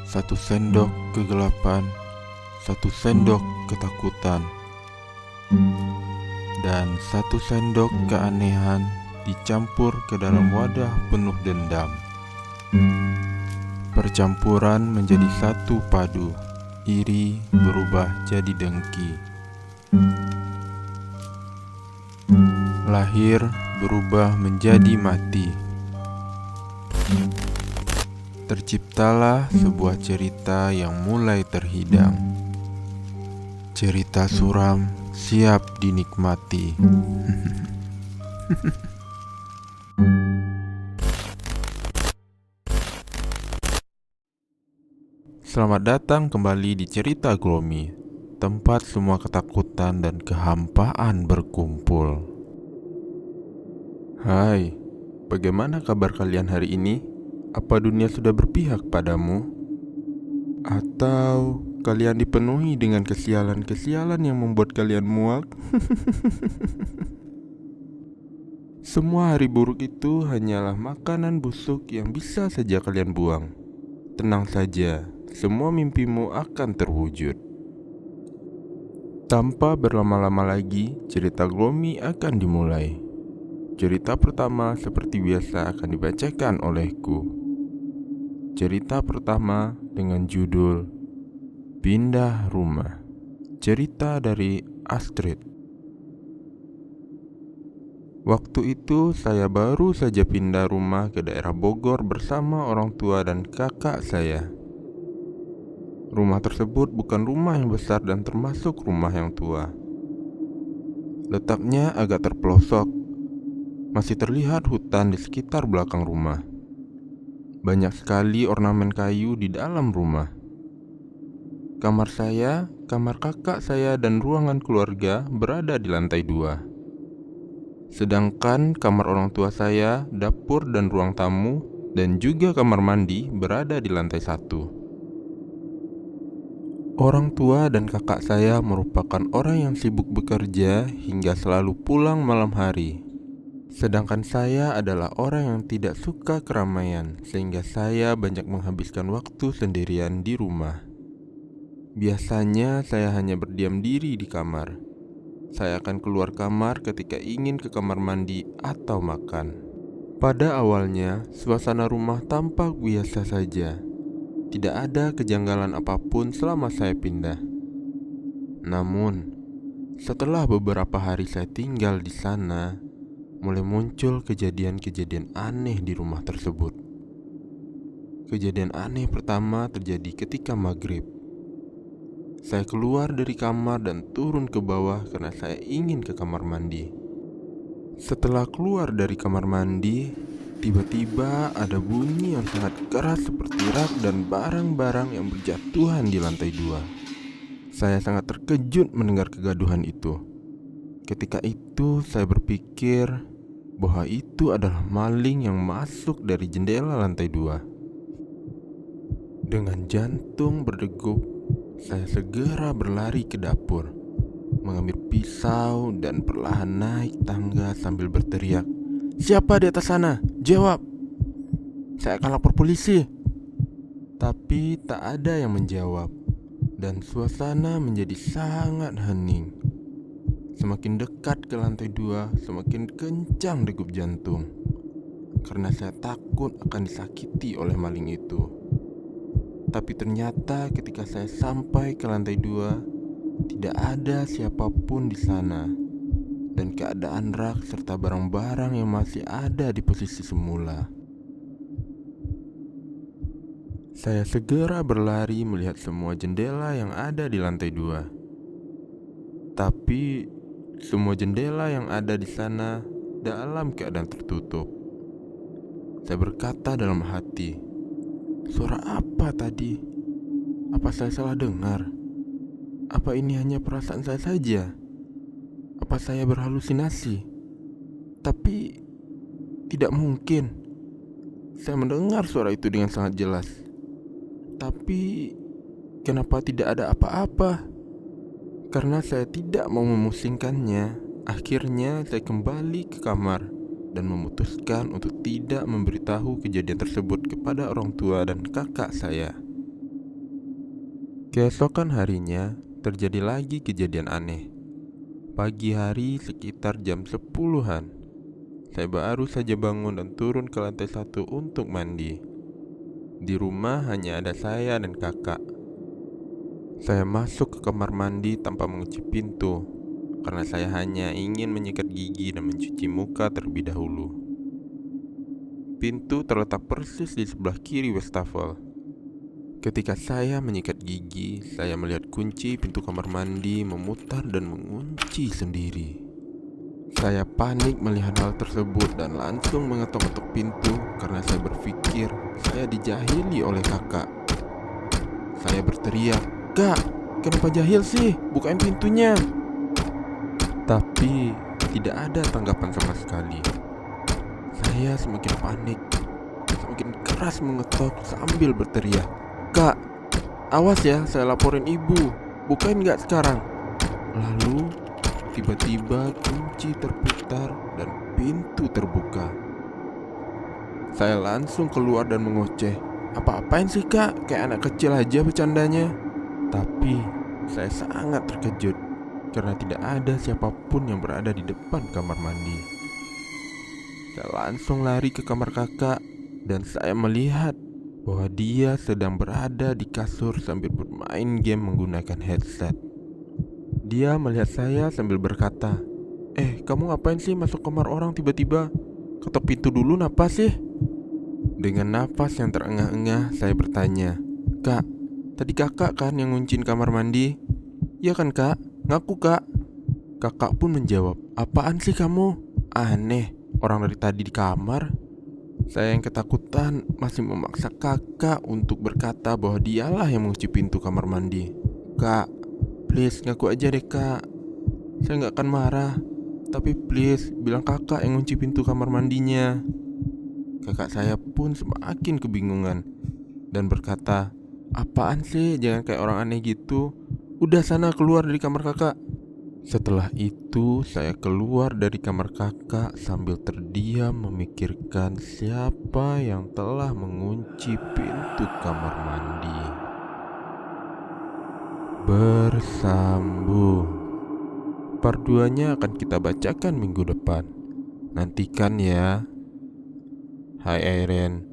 Satu sendok kegelapan, satu sendok ketakutan, dan satu sendok keanehan dicampur ke dalam wadah penuh dendam. Percampuran menjadi satu padu, iri berubah jadi dengki. Lahir berubah menjadi mati. Terciptalah sebuah cerita yang mulai terhidang. Cerita suram siap dinikmati. Selamat datang kembali di Cerita Glomi, tempat semua ketakutan dan kehampaan berkumpul. Hai, bagaimana kabar kalian hari ini? Apa dunia sudah berpihak padamu? Atau kalian dipenuhi dengan kesialan-kesialan yang membuat kalian muak? Semua hari buruk itu hanyalah makanan busuk yang bisa saja kalian buang. Tenang saja, semua mimpimu akan terwujud. Tanpa berlama-lama lagi, cerita Glomi akan dimulai. Cerita pertama seperti biasa akan dibacakan olehku. Cerita pertama dengan judul Pindah Rumah. Cerita dari Astrid. Waktu itu saya baru saja pindah rumah ke daerah Bogor bersama orang tua dan kakak saya. Rumah tersebut bukan rumah yang besar dan termasuk rumah yang tua. Letaknya agak terpelosok. Masih terlihat hutan di sekitar belakang rumah. Banyak sekali ornamen kayu di dalam rumah. Kamar saya, kamar kakak saya, dan ruangan keluarga berada di lantai 2. Sedangkan kamar orang tua saya, dapur dan ruang tamu, dan juga kamar mandi berada di lantai 1. Orang tua dan kakak saya merupakan orang yang sibuk bekerja hingga selalu pulang malam hari. Sedangkan saya adalah orang yang tidak suka keramaian, sehingga saya banyak menghabiskan waktu sendirian di rumah. Biasanya saya hanya berdiam diri di kamar. Saya akan keluar kamar ketika ingin ke kamar mandi atau makan. Pada awalnya, suasana rumah tampak biasa saja. Tidak ada kejanggalan apapun selama saya pindah. Namun, setelah beberapa hari saya tinggal di sana, mulai muncul kejadian-kejadian aneh di rumah tersebut. Kejadian aneh pertama terjadi ketika maghrib. Saya keluar dari kamar dan turun ke bawah karena saya ingin ke kamar mandi. Setelah keluar dari kamar mandi, tiba-tiba ada bunyi yang sangat keras seperti rak dan barang-barang yang berjatuhan di lantai 2. Saya sangat terkejut mendengar kegaduhan itu. Ketika itu saya berpikir bahwa itu adalah maling yang masuk dari jendela lantai 2. Dengan jantung berdegup, saya segera berlari ke dapur, mengambil pisau dan perlahan naik tangga sambil berteriak, "Siapa di atas sana? Jawab! Saya akan lapor polisi!" Tapi tak ada yang menjawab, dan suasana menjadi sangat hening. Semakin dekat ke lantai 2, semakin kencang degup jantung, karena saya takut akan disakiti oleh maling itu. Tapi ternyata ketika saya sampai ke lantai 2, tidak ada siapapun di sana, dan keadaan rak serta barang-barang yang masih ada di posisi semula. Saya segera berlari melihat semua jendela yang ada di lantai 2. Tapi semua jendela yang ada di sana dalam keadaan tertutup. Saya berkata dalam hati, "Suara apa tadi? Apa saya salah dengar? Apa ini hanya perasaan saya saja? Apa saya berhalusinasi?" Tapi tidak mungkin. Saya mendengar suara itu dengan sangat jelas. Tapi kenapa tidak ada apa-apa? Karena saya tidak mau memusingkannya, akhirnya saya kembali ke kamar dan memutuskan untuk tidak memberitahu kejadian tersebut kepada orang tua dan kakak saya. Keesokan harinya, terjadi lagi kejadian aneh. Pagi hari sekitar jam 10-an, saya baru saja bangun dan turun ke lantai 1 untuk mandi. Di rumah hanya ada saya dan kakak. Saya masuk ke kamar mandi tanpa mengunci pintu, karena saya hanya ingin menyikat gigi dan mencuci muka terlebih dahulu. Pintu terletak persis di sebelah kiri wastafel. Ketika saya menyikat gigi, saya melihat kunci pintu kamar mandi memutar dan mengunci sendiri. Saya panik melihat hal tersebut dan langsung mengetok-ketok pintu karena saya berpikir saya dijahili oleh kakak. Saya berteriak, "Kak, kenapa jahil sih? Bukain pintunya!" Tapi tidak ada tanggapan sama sekali. Saya semakin panik, semakin keras mengetok sambil berteriak, "Kak, awas ya, saya laporin ibu. Bukain gak sekarang?" Lalu tiba-tiba kunci terputar dan pintu terbuka. Saya langsung keluar dan mengoceh, "Apa-apain sih kak? Kayak anak kecil aja bercandanya." Tapi saya sangat terkejut karena tidak ada siapapun yang berada di depan kamar mandi. Saya langsung lari ke kamar kakak dan saya melihat bahwa dia sedang berada di kasur sambil bermain game menggunakan headset. Dia melihat saya sambil berkata, kamu ngapain sih masuk kamar orang tiba-tiba? Ketok pintu dulu napa sih?" Dengan nafas yang terengah-engah saya bertanya, "Kak, tadi kakak kan yang ngunciin kamar mandi?" "Iya kan kak, ngaku kak." Kakak pun menjawab, "Apaan sih kamu? Aneh, orang dari tadi di kamar." Saya yang ketakutan masih memaksa kakak untuk berkata bahwa dialah yang mengunci pintu kamar mandi. "Kak, please ngaku aja deh kak. Saya gak akan marah. Tapi please bilang kakak yang ngunci pintu kamar mandinya." Kakak saya pun semakin kebingungan dan berkata, "Apaan sih, jangan kayak orang aneh gitu. Udah sana keluar dari kamar kakak." Setelah itu saya keluar dari kamar kakak sambil terdiam memikirkan siapa yang telah mengunci pintu kamar mandi. Bersambung. Part 2-nya akan kita bacakan minggu depan. Nantikan ya. Hai Airen,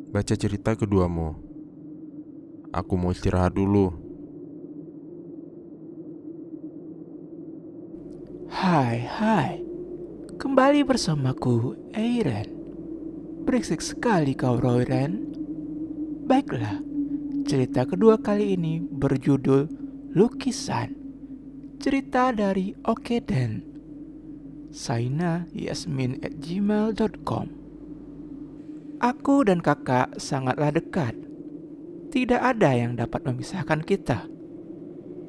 baca cerita keduamu. Aku mau istirahat dulu. Hai, kembali bersamaku, Airen. Berisik sekali kau, Royren. Baiklah, cerita kedua kali ini berjudul Lukisan. Cerita dari Okeden. saina@yasmin@gmail.com. Aku dan kakak sangatlah dekat. Tidak ada yang dapat memisahkan kita.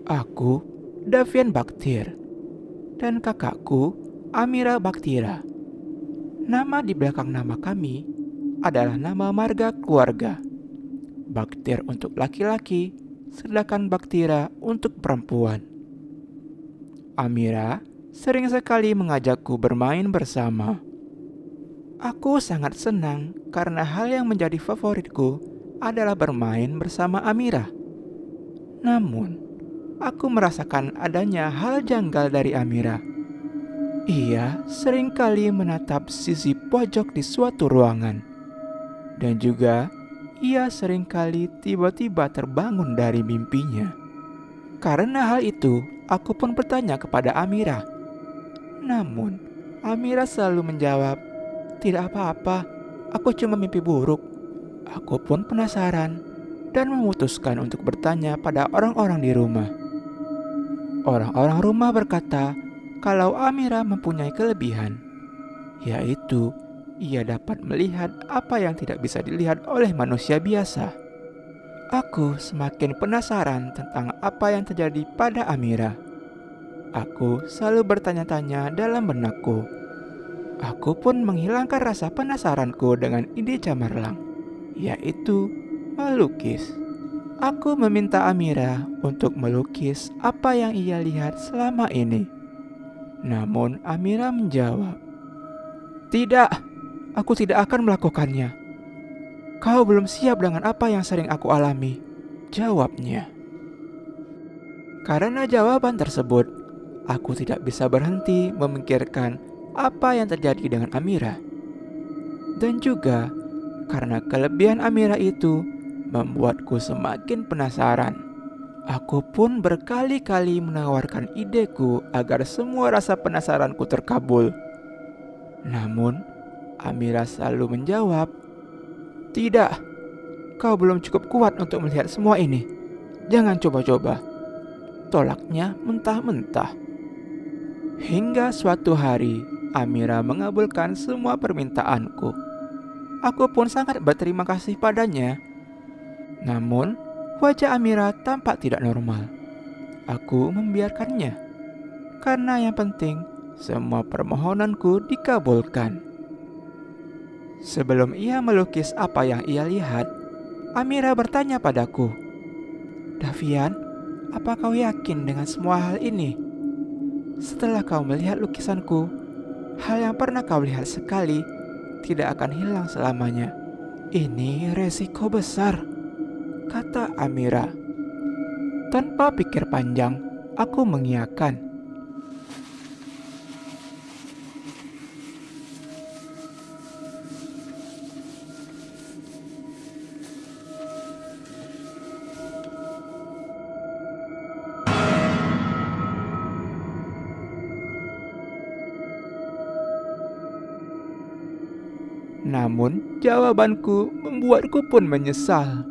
Aku, Davian Baktir, dan kakakku, Amira Baktira. Nama di belakang nama kami adalah nama marga keluarga. Baktir untuk laki-laki, sedangkan Baktira untuk perempuan. Amira sering sekali mengajakku bermain bersama. Aku sangat senang karena hal yang menjadi favoritku adalah bermain bersama Amira. Namun, aku merasakan adanya hal janggal dari Amira. Ia seringkali menatap sisi pojok di suatu ruangan. Dan juga, ia seringkali tiba-tiba terbangun dari mimpinya. Karena hal itu, aku pun bertanya kepada Amira. Namun, Amira selalu menjawab, "Tidak apa-apa, aku cuma mimpi buruk." Aku pun penasaran dan memutuskan untuk bertanya pada orang-orang di rumah. Orang-orang rumah berkata kalau Amira mempunyai kelebihan, yaitu ia dapat melihat apa yang tidak bisa dilihat oleh manusia biasa. Aku semakin penasaran tentang apa yang terjadi pada Amira. Aku selalu bertanya-tanya dalam benakku. Aku pun menghilangkan rasa penasaranku dengan ide cemerlang, yaitu melukis. Aku meminta Amira untuk melukis apa yang ia lihat selama ini. Namun Amira menjawab, Tidak, aku tidak akan melakukannya. Kau belum siap dengan apa yang sering aku alami, jawabnya. Karena jawaban tersebut, aku tidak bisa berhenti memikirkan apa yang terjadi dengan Amira. Dan juga karena kelebihan Amira itu membuatku semakin penasaran. Aku pun berkali-kali menawarkan ideku agar semua rasa penasaranku terkabul. Namun, Amira selalu menjawab, "Tidak, kau belum cukup kuat untuk melihat semua ini. Jangan coba-coba." Tolaknya mentah-mentah. Hingga suatu hari, Amira mengabulkan semua permintaanku. Aku pun sangat berterima kasih padanya. Namun, wajah Amira tampak tidak normal. Aku membiarkannya, karena yang penting semua permohonanku dikabulkan. Sebelum ia melukis apa yang ia lihat, Amira bertanya padaku, "Davian, apa kau yakin dengan semua hal ini? Setelah kau melihat lukisanku, hal yang pernah kau lihat sekali tidak akan hilang selamanya. Ini resiko besar," kata Amira. Tanpa pikir panjang, aku mengiyakan. Namun, jawabanku membuatku pun menyesal.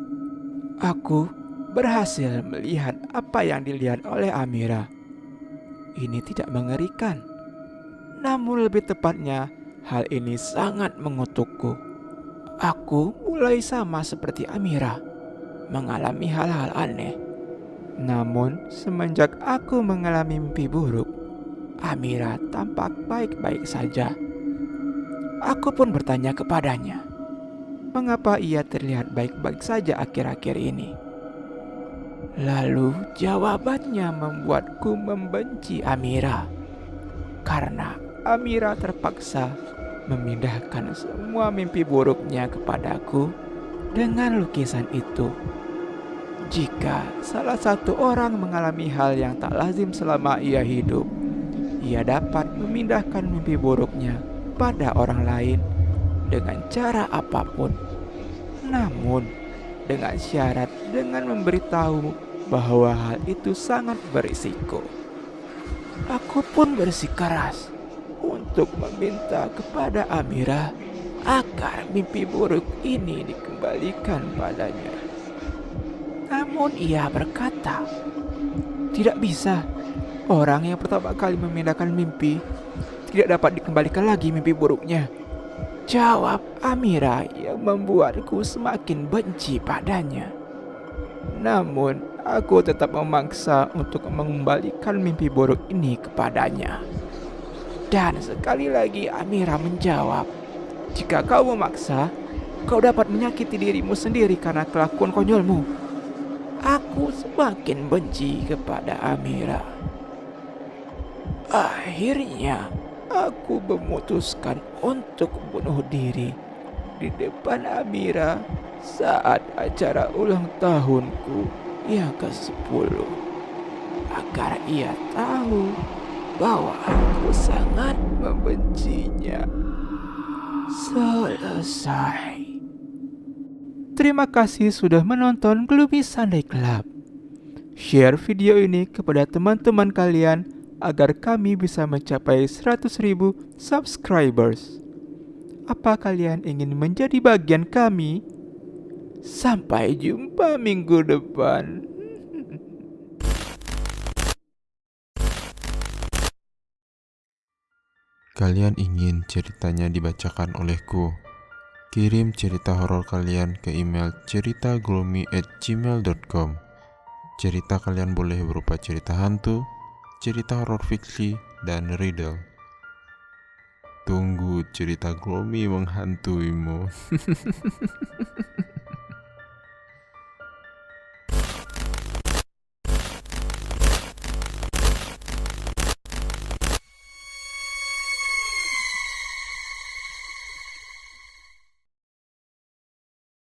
Aku berhasil melihat apa yang dilihat oleh Amira. Ini tidak mengerikan, namun lebih tepatnya hal ini sangat mengutukku. Aku mulai sama seperti Amira, mengalami hal-hal aneh. Namun semenjak aku mengalami mimpi buruk, Amira tampak baik-baik saja. Aku pun bertanya kepadanya, mengapa ia terlihat baik-baik saja akhir-akhir ini. Lalu jawabannya membuatku membenci Amira, karena Amira terpaksa memindahkan semua mimpi buruknya kepadaku dengan lukisan itu. Jika salah satu orang mengalami hal yang tak lazim selama ia hidup, ia dapat memindahkan mimpi buruknya pada orang lain dengan cara apapun. Namun, dengan syarat dengan memberitahu bahwa hal itu sangat berisiko. Aku pun bersikeras untuk meminta kepada Amira agar mimpi buruk ini dikembalikan padanya. Namun ia berkata, "Tidak bisa. Orang yang pertama kali memindahkan mimpi tidak dapat dikembalikan lagi mimpi buruknya," jawab Amira yang membuatku semakin benci padanya. Namun aku tetap memaksa untuk mengembalikan mimpi buruk ini kepadanya. Dan sekali lagi Amira menjawab, "Jika kau memaksa, kau dapat menyakiti dirimu sendiri karena kelakuan konyolmu." Aku semakin benci kepada Amira. Akhirnya aku memutuskan untuk bunuh diri di depan Amira saat acara ulang tahunku yang ke-10, agar ia tahu bahwa aku sangat membencinya. Selesai. Terima kasih sudah menonton Gloomy Sunday Club. Share video ini kepada teman-teman kalian agar kami bisa mencapai 100.000 subscribers. Apa kalian ingin menjadi bagian kami? Sampai jumpa minggu depan. Kalian ingin ceritanya dibacakan olehku? Kirim cerita horor kalian ke email ceritaglomi@gmail.com. Cerita kalian boleh berupa cerita hantu, cerita horor fiksi, dan riddle. Tunggu cerita Glomi menghantuimu.